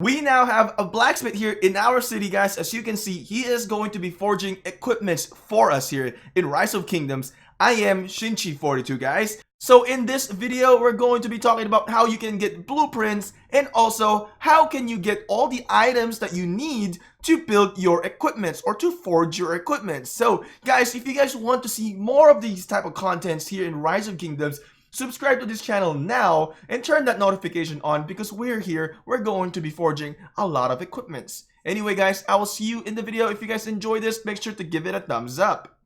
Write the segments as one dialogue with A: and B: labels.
A: We now have a blacksmith here in our city, guys. As you can see, he is going to be forging equipments for us here in Rise of Kingdoms. I am Shinchi42, guys. So in this video, we're going to be talking about how you can get blueprints and also how can you get all the items that you need to build your equipments or to forge your equipment. So guys, if you guys want to see more of these type of contents here in Rise of Kingdoms, subscribe to this channel now and turn that notification on because we're going to be forging a lot of equipments. Anyway guys, I will see you in the video. If you guys enjoy this, make sure to give it a thumbs up.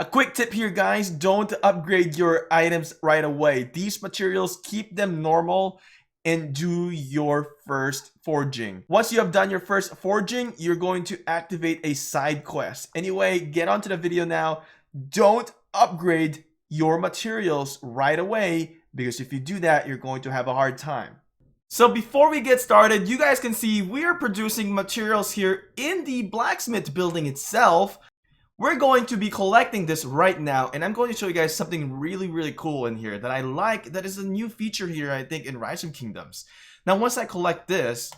A: A quick tip here, guys, don't upgrade your items right away. These materials, keep them normal and do your first forging. Once you have done your first forging, you're going to activate a side quest. Anyway, get onto the video now. Don't upgrade your materials right away because if you do that, you're going to have a hard time. So before we get started, you guys can see we're producing materials here in the blacksmith building itself. We're going to be collecting this right now, and I'm going to show you guys something really cool in here that I like. That is a new feature here, I think, in Rise of Kingdoms. Now, once I collect this,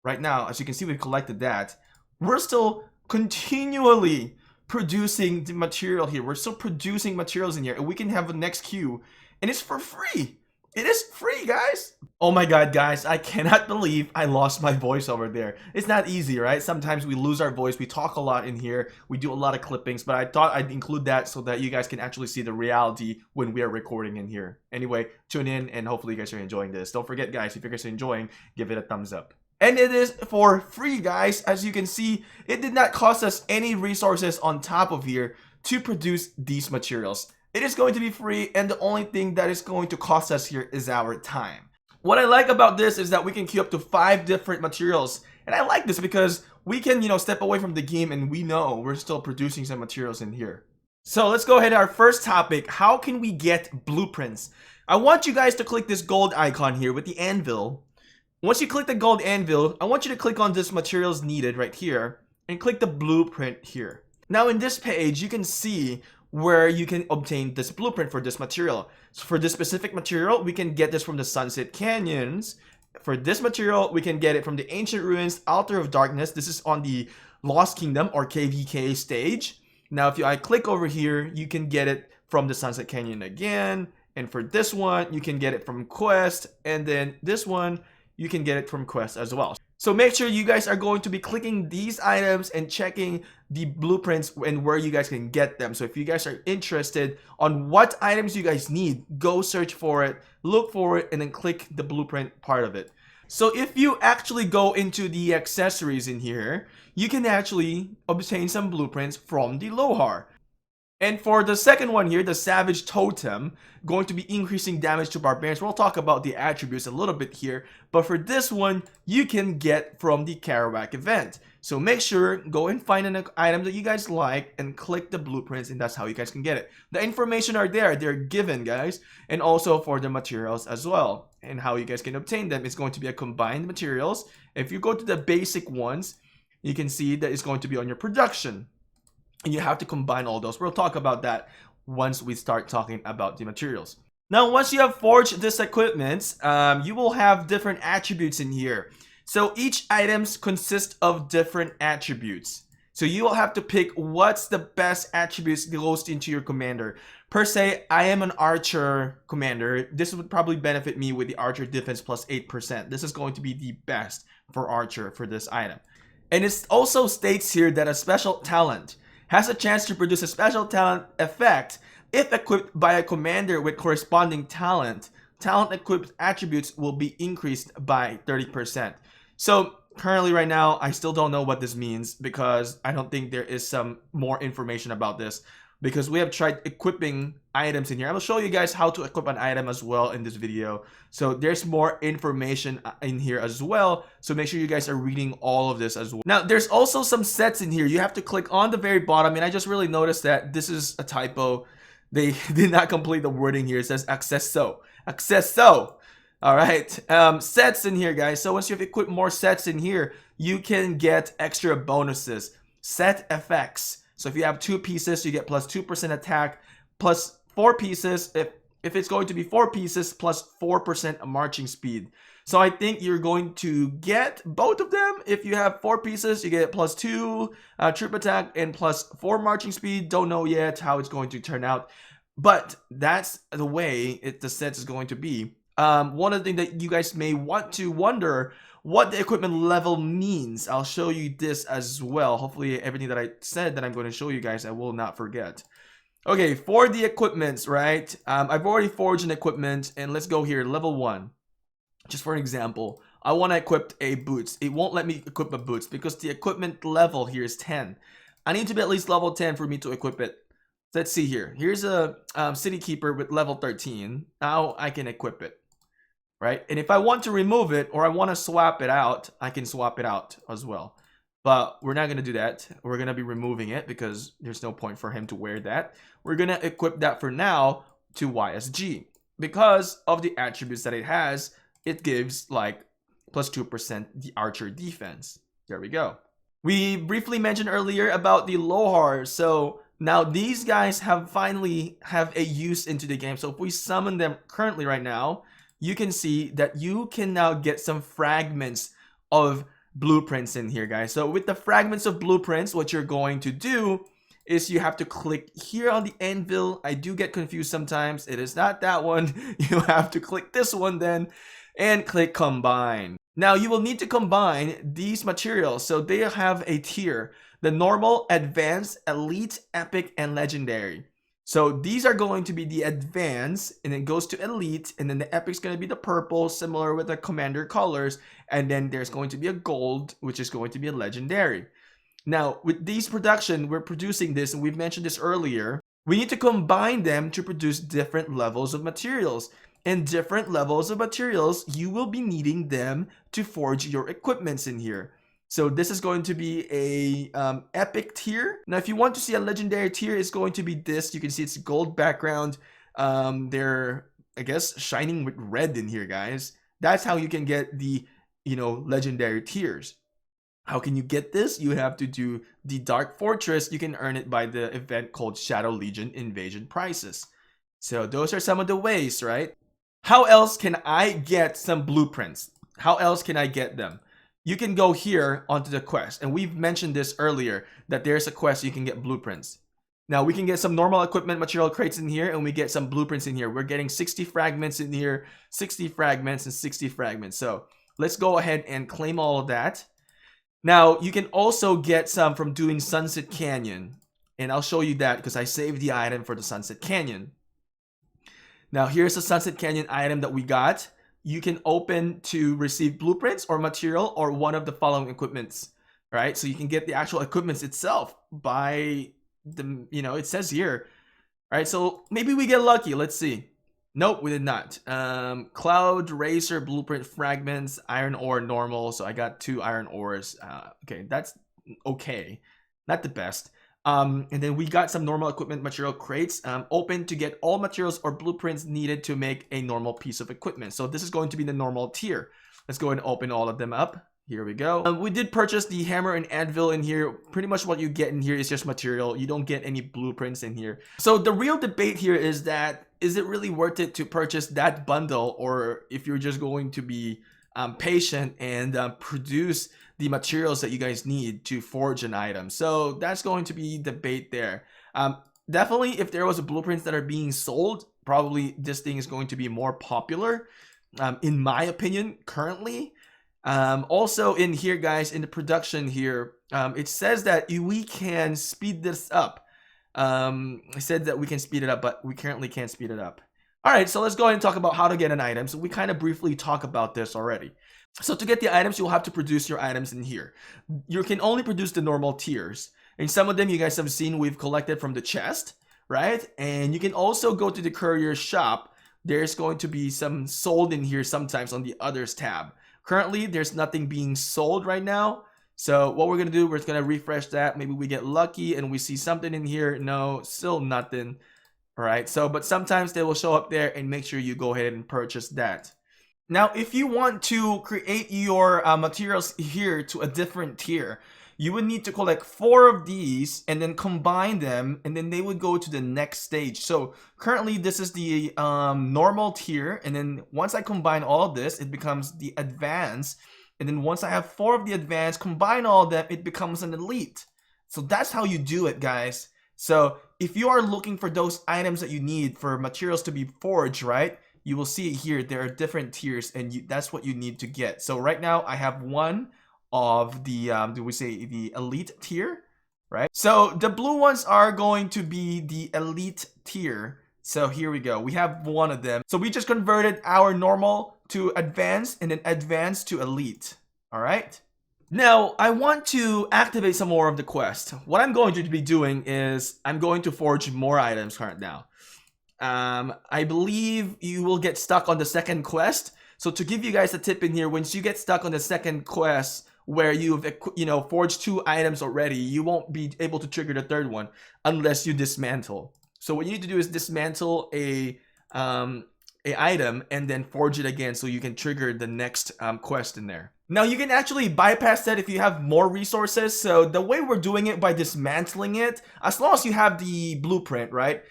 A: right now, as you can see, we've collected that. We're still continually producing the material here. We're still producing materials in here, and we can have a next queue, and it's for free. It is free, guys. Oh my god, guys, I cannot believe I lost my voice over there. It's not easy, right? Sometimes we lose our voice. We talk a lot in here. We do a lot of clippings, but I thought I'd include that so that you guys can actually see the reality when we are recording in here. Anyway, tune in and hopefully you guys are enjoying this. Don't forget, guys, if you guys are enjoying, give it a thumbs up. And it is for free, guys. As you can see, it did not cost us any resources on top of here to produce these materials. It is going to be free, and the only thing that is going to cost us here is our time. What I like about this is that we can queue up to 5 different materials. And I like this because we can, step away from the game and we know we're still producing some materials in here. So let's go ahead to our first topic. How can we get blueprints? I want you guys to click this gold icon here with the anvil. Once you click the gold anvil, I want you to click on this materials needed right here and click the blueprint here. Now in this page, you can see where you can obtain this blueprint for this material. So for this specific material, we can get this from the Sunset Canyons. For this material, we can get it from the Ancient Ruins, Altar of Darkness. This is on the Lost Kingdom or KVK stage. Now, if I click over here, you can get it from the Sunset Canyon again. And for this one, you can get it from Quest. And then this one, you can get it from Quest as well. So make sure you guys are going to be clicking these items and checking the blueprints and where you guys can get them. So if you guys are interested on what items you guys need, go search for it, look for it, and then click the blueprint part of it. So if you actually go into the accessories in here, you can actually obtain some blueprints from the Lohar. And for the second one here, the Savage Totem, going to be increasing damage to barbarians. We'll talk about the attributes a little bit here. But for this one, you can get from the Kerouac event. So make sure, go and find an item that you guys like and click the blueprints, and that's how you guys can get it. The information are there. They're given, guys. And also for the materials as well. And how you guys can obtain them. It's going to be a combined materials. If you go to the basic ones, you can see that it's going to be on your production. And you have to combine all those. We'll talk about that once we start talking about the materials. Now, once you have forged this equipment, you will have different attributes in here. So each items consist of different attributes. So you will have to pick what's the best attributes that goes into your commander. Per se, I am an archer commander. This would probably benefit me with the archer defense plus 8%. This is going to be the best for archer for this item. And it also states here that a special talent has a chance to produce a special talent effect if equipped by a commander with corresponding talent. Talent equipped attributes will be increased by 30%. So currently right now, I still don't know what this means because I don't think there is some more information about this because we have tried equipping items in here. I will show you guys how to equip an item as well in this video. So there's more information in here as well. So make sure you guys are reading all of this as well. Now, there's also some sets in here. You have to click on the very bottom. And I just really noticed that this is a typo. They did not complete the wording here. It says accesso. Accesso. All right. Sets in here, guys. So once you've equipped more sets in here, you can get extra bonuses. Set effects. So if you have 2 pieces, you get plus 2% attack, plus 4 pieces. If it's going to be 4 pieces, plus 4% marching speed. So I think you're going to get both of them. If you have 4 pieces, you get plus 2 troop attack and plus 4 marching speed. Don't know yet how it's going to turn out, but that's the way the set is going to be. One of the things that you guys may want to wonder what the equipment level means. I'll show you this as well. Hopefully everything that I said that I'm going to show you guys, I will not forget. Okay, for the equipments, right? I've already forged an equipment, and let's go here, level 1. Just for an example, I want to equip a boots. It won't let me equip a boots because the equipment level here is 10. I need to be at least level 10 for me to equip it. Let's see here. Here's a city keeper with level 13. Now I can equip it, right? And if I want to remove it or I want to swap it out, I can swap it out as well. But we're not going to do that. We're going to be removing it because there's no point for him to wear that. We're going to equip that for now to YSG because of the attributes that it has. It gives like plus 2% the archer defense. There we go. We briefly mentioned earlier about the Lohars. So now these guys finally have a use into the game. So if we summon them currently right now, you can see that you can now get some fragments of blueprints in here, guys. So with the fragments of blueprints, what you're going to do is you have to click here on the anvil. I do get confused sometimes. It is not that one. You have to click this one then and click combine. Now you will need to combine these materials. So they have a tier: the normal, advanced, elite, epic, and legendary. So these are going to be the advanced, and it goes to elite, and then the epic is going to be the purple, similar with the commander colors, and then there's going to be a gold, which is going to be a legendary. Now with these production, we're producing this, and we've mentioned this earlier, we need to combine them to produce different levels of materials. And different levels of materials, you will be needing them to forge your equipments in here. So this is going to be a epic tier. Now if you want to see a legendary tier, it's going to be this. You can see it's gold background. They're, I guess, shining with red in here, guys. That's how you can get the, legendary tiers. How can you get this? You have to do the Dark Fortress. You can earn it by the event called Shadow Legion Invasion Prices. So those are some of the ways, right? How else can I get some blueprints? How else can I get them? You can go here onto the quest, and we've mentioned this earlier that there's a quest you can get blueprints. Now we can get some normal equipment material crates in here, and we get some blueprints in here. We're getting 60 fragments in here, 60 fragments, and 60 fragments. So let's go ahead and claim all of that. Now you can also get some from doing Sunset Canyon, and I'll show you that because I saved the item for the Sunset Canyon. Now here's the Sunset Canyon item that we got. You can open to receive blueprints or material or one of the following equipments, right? So you can get the actual equipments itself by the, it says here, right? So maybe we get lucky. Let's see. Nope, we did not. Cloud Racer blueprint fragments, iron ore normal. So I got 2 iron ores. Okay, that's okay. Not the best. And then we got some normal equipment material crates, open to get all materials or blueprints needed to make a normal piece of equipment. So this is going to be the normal tier. Let's go ahead and open all of them up. Here we go. We did purchase the hammer and anvil in here. Pretty much what you get in here is just material. You don't get any blueprints in here. So the real debate here is that, is it really worth it to purchase that bundle? Or if you're just going to be patient and produce the materials that you guys need to forge an item. So that's going to be debate there. Definitely if there was blueprints that are being sold, probably this thing is going to be more popular, in my opinion, currently. Also in here, guys, in the production here, it says that we can speed this up. It said that we can speed it up, but we currently can't speed it up. All right, so let's go ahead and talk about how to get an item. So we kind of briefly talk about this already. So to get the items, you'll have to produce your items in here. You can only produce the normal tiers. And some of them you guys have seen we've collected from the chest, right? And you can also go to the courier shop. There's going to be some sold in here sometimes on the others tab. Currently, there's nothing being sold right now. So what we're going to do, we're going to refresh that. Maybe we get lucky and we see something in here. No, still nothing. All right. So, but sometimes they will show up there, and make sure you go ahead and purchase that. Now, if you want to create your materials here to a different tier, you would need to collect 4 of these and then combine them, and then they would go to the next stage. So currently this is the normal tier, and then once I combine all of this, it becomes the advanced, and then once I have 4 of the advanced, combine all of them, it becomes an elite. So that's how you do it, guys. So if you are looking for those items that you need for materials to be forged, right, you will see it here. There are different tiers, and that's what you need to get. So right now I have one of the the elite tier, right? So the blue ones are going to be the elite tier. So here we go. We have one of them. So we just converted our normal to advanced, and then advanced to elite. All right. Now, I want to activate some more of the quest. What I'm going to be doing is I'm going to forge more items right now. I believe you will get stuck on the second quest. So to give you guys a tip in here, once you get stuck on the second quest where you've forged 2 items already, you won't be able to trigger the third one unless you dismantle. So what you need to do is dismantle a item and then forge it again so you can trigger the next quest in there. Now you can actually bypass that if you have more resources. So the way we're doing it by dismantling it, as long as you have the blueprint, right?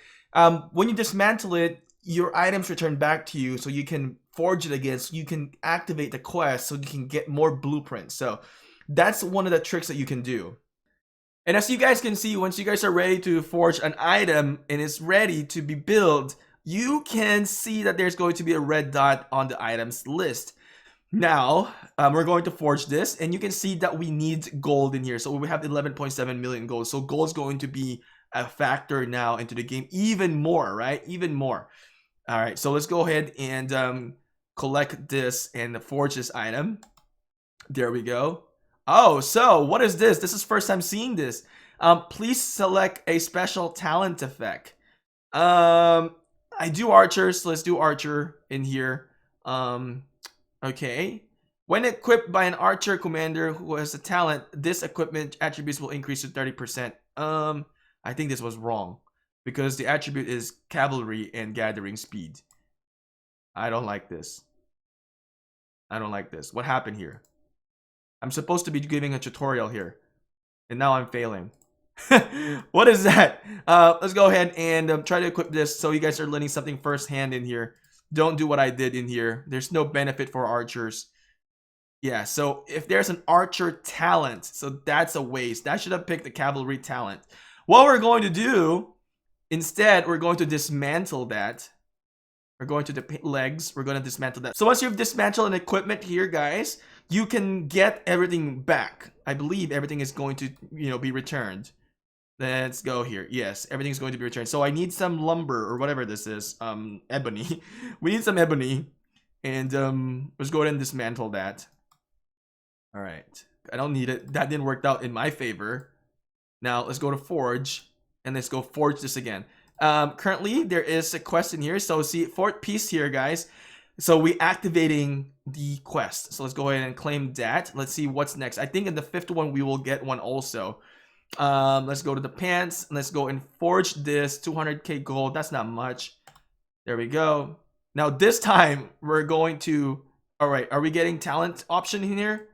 A: When you dismantle it, your items return back to you, so you can forge it again, so you can activate the quest, so you can get more blueprints. So that's one of the tricks that you can do. And as you guys can see, once you guys are ready to forge an item and it's ready to be built, you can see that there's going to be a red dot on the items list. Now, we're going to forge this, and you can see that we need gold in here. So we have 11.7 million gold. So gold is going to be a factor now into the game even more, right? Even more. All right, so let's go ahead and collect this and forge this item. There we go. Oh, so what is this? This is first time seeing this. Please select a special talent effect. I do archers, so let's do archer in here. Okay. When equipped by an archer commander who has a talent, this equipment attributes will increase to 30%. I think this was wrong because the attribute is cavalry and gathering speed. I don't like this. I don't like this. What happened here? I'm supposed to be giving a tutorial here, and now I'm failing. What is that? Let's go ahead and try to equip this so you guys are learning something firsthand in here. Don't do what I did in here. There's no benefit for archers. Yeah, so if there's an archer talent, so that's a waste. That should have picked the cavalry talent. What we're going to do, instead, we're going to dismantle that. We're going to the legs. We're going to dismantle that. So once you've dismantled an equipment here, guys, you can get everything back. I believe everything is going to, be returned. Let's go here. Yes, everything's going to be returned. So I need some lumber or whatever this is. Ebony. We need some ebony. And let's go ahead and dismantle that. All right. I don't need it. That didn't work out in my favor. Now let's go to forge. And let's go forge this again. Currently, there is a quest in here. So see, 4th piece here, guys. So we activating the quest. So let's go ahead and claim that. Let's see what's next. I think in the 5th one, we will get one also. Let's go to the pants. Let's go and forge this 200k gold. That's not much. There we go. Now this time we're going to, all right, are we getting talent option in here?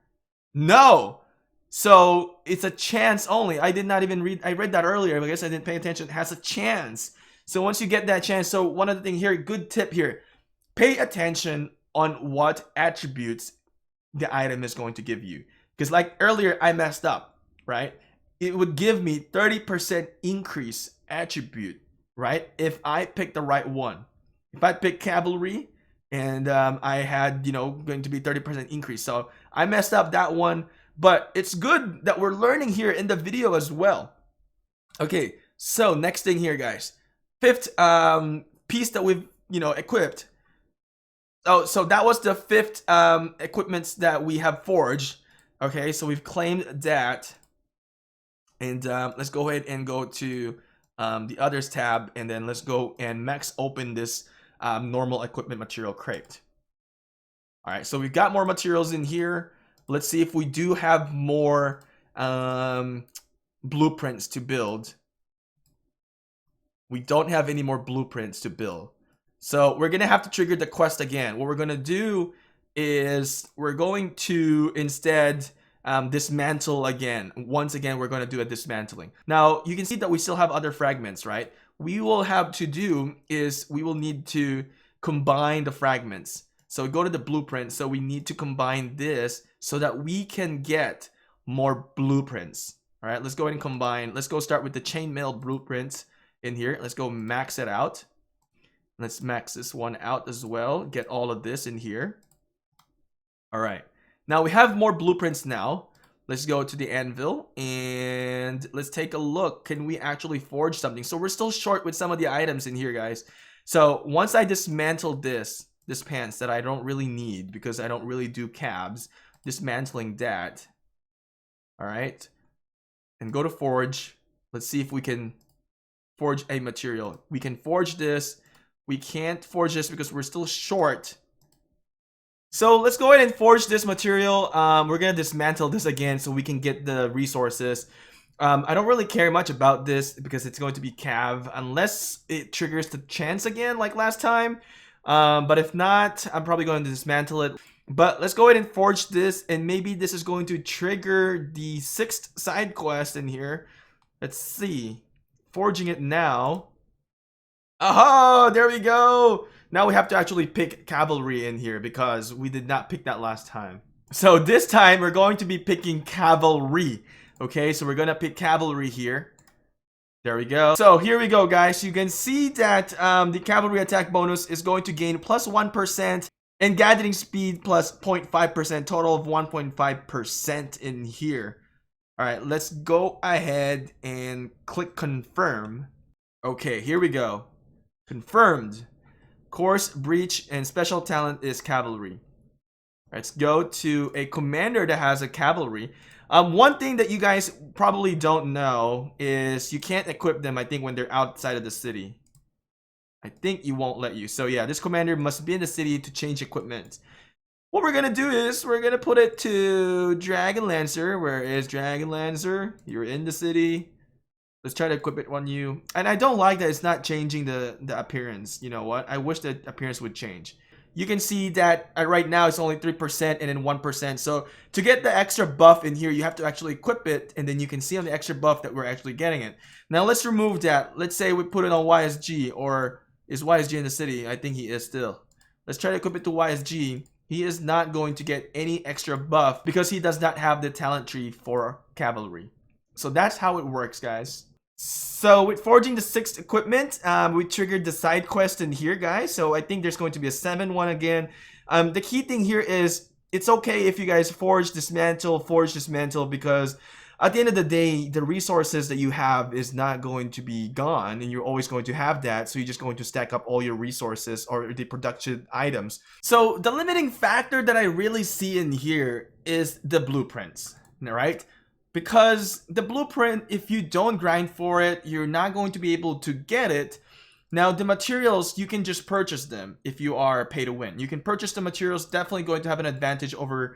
A: No. So it's a chance only. I did not even read. I read that earlier, but I guess I didn't pay attention. It has a chance. So once you get that chance, so one other thing here, good tip here, pay attention on what attributes the item is going to give you. Because like earlier, I messed up, right? It would give me 30% increase attribute, right? If I pick the right one. If I pick cavalry and I had, going to be 30% increase. So I messed up that one, but it's good that we're learning here in the video as well. Okay, so next thing here, guys. 5th piece that we've, equipped. Oh, so that was the 5th equipments that we have forged. Okay, so we've claimed that. And let's go ahead and go to the others tab, and then let's go and max open this normal equipment material crate. All right, so we've got more materials in here. Let's see if we do have more blueprints to build. We don't have any more blueprints to build. So we're going to have to trigger the quest again. What we're going to do is we're going to instead dismantle again. Once again, we're going to do a dismantling. Now, you can see that we still have other fragments, right? We will have to do is we will need to combine the fragments. So go to the blueprint. So we need to combine this so that we can get more blueprints. All right, let's go ahead and combine. Let's go start with the chainmail blueprints in here. Let's go max it out. Let's max this one out as well. Get all of this in here. All right. Now we have more blueprints now. Let's go to the anvil and let's take a look. Can we actually forge something? So we're still short with some of the items in here, guys. So once I dismantle this pants that I don't really need because I don't really do cabs, dismantling that. All right. And go to forge. Let's see if we can forge a material. We can forge this. We can't forge this because we're still short. So let's go ahead and forge this material. We're gonna dismantle this again so we can get the resources. I don't really care much about this because it's going to be cav unless it triggers the chance again like last time. But if not, I'm probably going to dismantle it. But let's go ahead and forge this, and maybe this is going to trigger the 6th side quest in here. Let's see. Forging it now. Aha! There we go! Now we have to actually pick cavalry in here because we did not pick that last time. So this time we're going to be picking cavalry. Okay, so we're gonna pick cavalry here. There we go. So here we go, guys. You can see that the cavalry attack bonus is going to gain plus 1% and gathering speed plus 0.5%, total of 1.5% in here. All right, let's go ahead and click confirm. Okay, here we go. Confirmed. Course, breach, and special talent is cavalry. Let's go to a commander that has a cavalry. One thing that you guys probably don't know is you can't equip them, I think, when they're outside of the city. I think you won't let you. So yeah, this commander must be in the city to change equipment. What we're gonna do is we're gonna put it to Dragon Lancer. Where is Dragon Lancer? You're in the city. Let's try to equip it on you. And I don't like that it's not changing the appearance. You know what? I wish the appearance would change. You can see that right now it's only 3% and then 1%. So to get the extra buff in here, you have to actually equip it, and then you can see on the extra buff that we're actually getting it. Now let's remove that. Let's say we put it on YSG, or is YSG in the city? I think he is still. Let's try to equip it to YSG. He is not going to get any extra buff because he does not have the talent tree for cavalry. So that's how it works, guys. So with forging the 6th equipment, we triggered the side quest in here, guys. So I think there's going to be a 7-1 again. The key thing here is it's okay if you guys forge, dismantle, because at the end of the day, the resources that you have is not going to be gone, and you're always going to have that. So you're just going to stack up all your resources or the production items. So the limiting factor that I really see in here is the blueprints, right? Because the blueprint, if you don't grind for it, you're not going to be able to get it. Now, the materials, you can just purchase them if you are pay to win. You can purchase the materials, definitely going to have an advantage over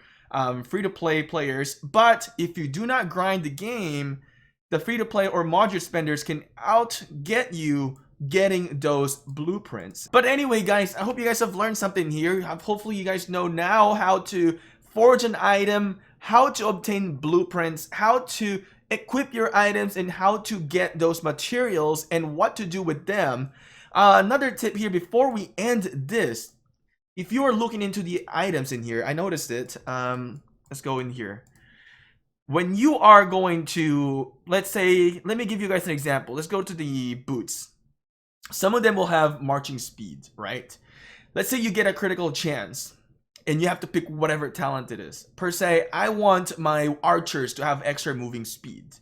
A: free-to-play players. But if you do not grind the game, the free-to-play or module spenders can out-get you getting those blueprints. But anyway, guys, I hope you guys have learned something here. Hopefully, you guys know now how to forge an item, how to obtain blueprints, how to equip your items, and how to get those materials and what to do with them. Another tip here before we end this, if you are looking into the items in here, I noticed it. Let's go in here. When you are going to, let's say, let me give you guys an example. Let's go to the boots. Some of them will have marching speed, right? Let's say you get a critical chance, and you have to pick whatever talent it is. Per se, I want my archers to have extra moving speed.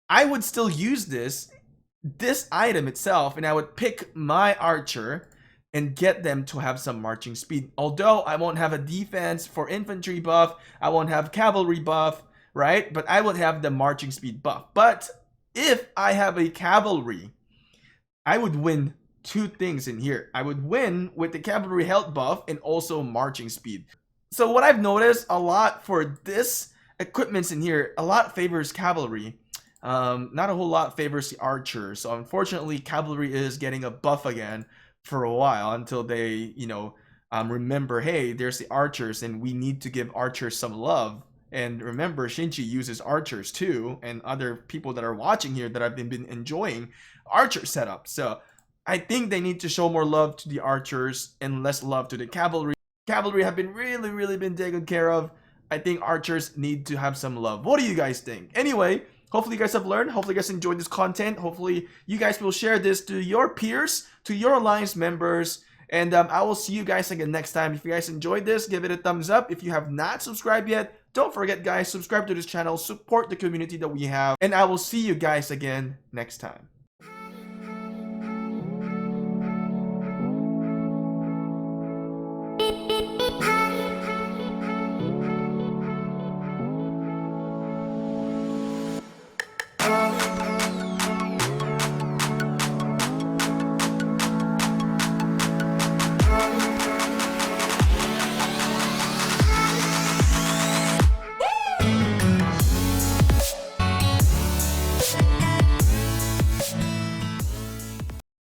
A: I would still use this item itself, and I would pick my archer and get them to have some marching speed. Although I won't have a defense for infantry buff, I won't have cavalry buff, right? But I would have the marching speed buff. But if I have a cavalry, I would win two things in here. I would win with the cavalry health buff and also marching speed. So what I've noticed a lot for this equipments in here, a lot favors cavalry. Not a whole lot favors the archer. So unfortunately, cavalry is getting a buff again for a while until they, remember, hey, there's the archers and we need to give archers some love And remember, Shinji uses archers too, and other people that are watching here that have been enjoying archer setup. So I think they need to show more love to the archers and less love to the cavalry. Cavalry have been really been taken care of. I think archers need to have some love. What do you guys think? Anyway, hopefully you guys have learned. Hopefully you guys enjoyed this content. Hopefully you guys will share this to your peers, to your alliance members. And I will see you guys again next time. If you guys enjoyed this, give it a thumbs up. If you have not subscribed yet, don't forget, guys, subscribe to this channel, support the community that we have, and I will see you guys again next time.